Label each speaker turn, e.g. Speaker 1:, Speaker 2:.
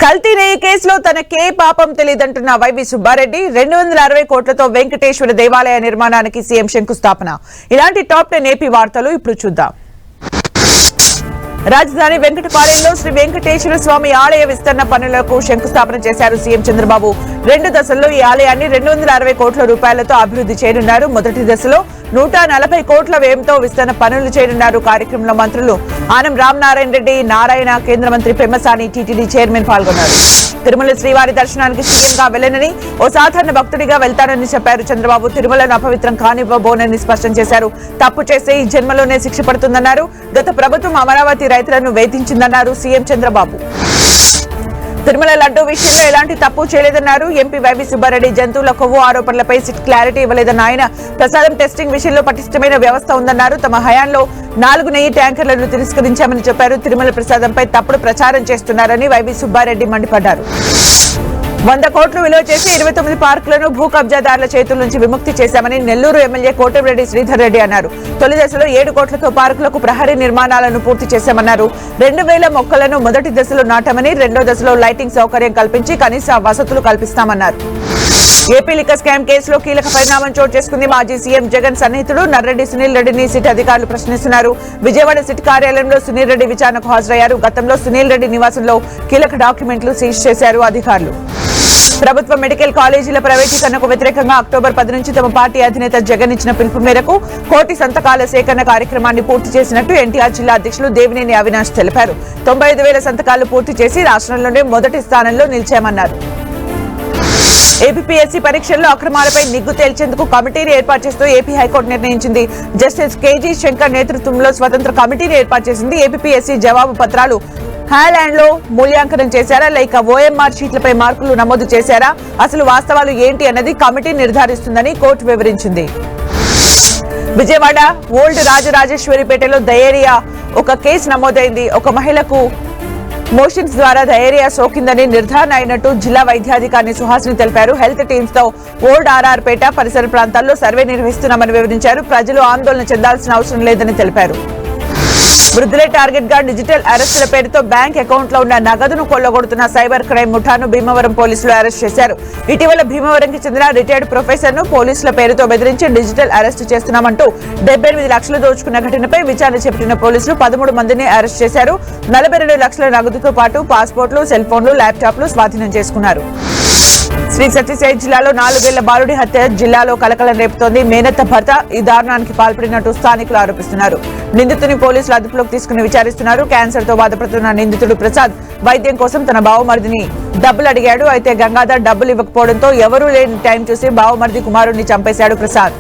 Speaker 1: కల్తీ నెయ్యి కేసులో తనకే పాపం తెలియదంటున్న వైవి సుబ్బారెడ్డి 260 కోట్లతో వెంకటేశ్వర దేవాలయ నిర్మాణానికి సీఎం శంకుస్థాపన. ఇలాంటి టాప్ 10 ఏపీ వార్తలు ఇప్పుడు చూద్దాం. రాజధాని వెంకటపాలెంలో శ్రీ వెంకటేశ్వర స్వామి ఆలయ విస్తరణ పనులకు శంకుస్థాపన చేశారు సీఎం చంద్రబాబు. 2 దశల్లో ఈ ఆలయాన్ని 260 కోట్ల రూపాయలతో అభివృద్ధి చేయనున్నారు. మొదటి దశలో 140 కోట్ల వ్యయంతో విస్తరణ పనులు చేయనున్నారు. కార్యక్రమంలో మంత్రులు ఆనం రామనారాయణ రెడ్డి, నారాయణ, కేంద్ర మంత్రి పెమ్మసాని, టీటీడీ చైర్మన్ పాల్గొన్నారు. తిరుమల శ్రీవారి దర్శనానికి సీఎంగా వెళ్లనని, ఓ సాధారణ భక్తుడిగా వెళ్తానని చెప్పారు చంద్రబాబు. తిరుమలను అపవిత్రం కానివ్వబోనని స్పష్టం చేశారు. తప్పు చేస్తే ఈ జన్మలోనే శిక్ష పడుతుందన్నారు. గత ప్రభుత్వం అమరావతి రైతులను వేధించిందన్నారు సీఎం చంద్రబాబు. తిరుమల లడ్డూ విషయంలో ఎలాంటి తప్పు చేయలేదన్నారు ఎంపీ వైవి సుబ్బారెడ్డి. జంతువుల కొవ్వు ఆరోపణలపై సిట్ క్లారిటీ ఇవ్వలేదన్న ఆయన, ప్రసాదం టెస్టింగ్ విషయంలో పటిష్టమైన వ్యవస్థ ఉందన్నారు. తమ హయాంలో 4 నెయ్యి ట్యాంకర్లను తిరస్కరించామని చెప్పారు. తిరుమల ప్రసాదంపై తప్పుడు ప్రచారం చేస్తున్నారని వైవి సుబ్బారెడ్డి మండిపడ్డారు. 100 కోట్లు విలువ చేసి 29 పార్కులను భూ కబ్జాదారుల చేతుల నుంచి విముక్తి చేశామని నెల్లూరు ఎమ్మెల్యే కోటమిరెడ్డి శ్రీధర్ రెడ్డి అన్నారు. తొలి దశలో 7 కోట్లతో పార్కులకు ప్రహరీ నిర్మాణాలను పూర్తి చేశామన్నారు. 2000 మొక్కలను మొదటి దశలో నాటామని, 2వ దశలో లైటింగ్ సౌకర్యం కల్పించి కనీస వసతులు కల్పిస్తామన్నారు. ఏపీ లిక్కర్ స్కామ్ కేసులో కీలక పరిణామం చోటు చేసుకుంది. మాజీ సీఎం జగన్ సన్నిహితుడు నర్రెడ్డి సునీల్ రెడ్డిని సిట్ అధికారులు ప్రశ్నిస్తున్నారు. విజయవాడ సిట్ కార్యాలయంలో సునీల్ రెడ్డి విచారణకు హాజరయ్యారు. గతంలో సునీల్ రెడ్డి నివాసంలో కీలక డాక్యుమెంట్లు సీజ్ చేశారు అధికారులు. ప్రభుత్వ మెడికల్ కాలేజీల ప్రైవేటీకరణకు వ్యతిరేకంగా అక్టోబర్ 10 నుంచి తమ పార్టీ అధినేత జగన్ ఇచ్చిన పిలుపు మేరకు 1 కోటి సంతకాల సేకరణ కార్యక్రమాన్ని పూర్తి చేసినట్టు ఎన్టీఆర్ జిల్లా అధ్యక్షులు దేవినేని అవినాష్ తెలిపారు. 95,000 సంతకాలు పూర్తి చేసి రాష్ట్రంలోనే మొదటి స్థానంలో నిలిచామన్నారు. ఏపీఎస్సీ పరీక్షల్లో అక్రమాలపై నిగ్గు తేల్చేందుకు కమిటీని ఏర్పాటు చేస్తూ ఏపీ హైకోర్టు నిర్ణయించింది. జస్టిస్ కేజీ శంకర్ నేతృత్వంలో స్వతంత్ర కమిటీని ఏర్పాటు చేసింది. ఏపీఎస్సీ జవాబు పత్రాలు హ్యాండ్ లో మూల్యాంకనం చేశారా, లేక ఓఎంఆర్ షీట్లపై మార్కులు నమోదు చేశారా, అసలు వాస్తవాలు ఏంటి అన్నది కమిటీ నిర్ధారిస్తుందని కోర్టు వివరించింది. విజయవాడ ఓల్డ్ రాజరాజేశ్వరిపేటలో డయేరియా ఒక కేసు నమోదైంది. ఒక మహిళకు మోషన్స్ ద్వారా డయేరియా సోకిందని నిర్ధారణ అయినట్టు జిల్లా వైద్యాధికారి సుహాసిని తెలిపారు. హెల్త్ టీమ్స్ తో ఓల్డ్ ఆర్ఆర్ పేట పరిసర ప్రాంతాల్లో సర్వే నిర్వహిస్తున్నామని వివరించారు. ప్రజలు ఆందోళన చెందాల్సిన అవసరం లేదని తెలిపారు. వృద్ధులే టార్గెట్ గా డిజిటల్ అరెస్టుల పేరుతో బ్యాంక్ అకౌంట్ లో ఉన్న నగదును కొల్లగొడుతున్న సైబర్ క్రైమ్ ముఠాను భీమవరం పోలీసులు అరెస్ట్ చేశారు. ఇటీవల భీమవరంకి చెందిన రిటైర్డ్ ప్రొఫెసర్ ను పోలీసుల పేరుతో బెదిరించి డిజిటల్ అరెస్టు చేస్తున్నామంటూ 78 లక్షలు దోచుకున్న ఘటనపై విచారణ చేపట్టిన పోలీసులు 13 మందిని అరెస్ట్ చేశారు. 42 లక్షల నగదుతో పాటు పాస్పోర్ట్లు, సెల్ ఫోన్లు, ల్యాప్టాప్లు స్వాధీనం చేసుకున్నారు. శ్రీ సత్యసాయి జిల్లాలో 4 ఏళ్ల బాలుడి హత్య జిల్లాలో కలకలం రేపుతోంది. మేనత్త భర్త ఈ దారుణానికి పాల్పడినట్టు స్థానికులు ఆరోపిస్తున్నారు. నిందితుని పోలీసులు అదుపులోకి తీసుకుని విచారిస్తున్నారు. క్యాన్సర్ తో బాధపడుతున్న నిందితుడు ప్రసాద్ వైద్యం కోసం తన బావమరిదిని డబ్బులు అడిగాడు. అయితే గంగాధర్ డబ్బులు ఇవ్వకపోవడంతో ఎవరూ లేని టైం చూసి బావమరిది కుమారుడిని చంపేశాడు ప్రసాద్.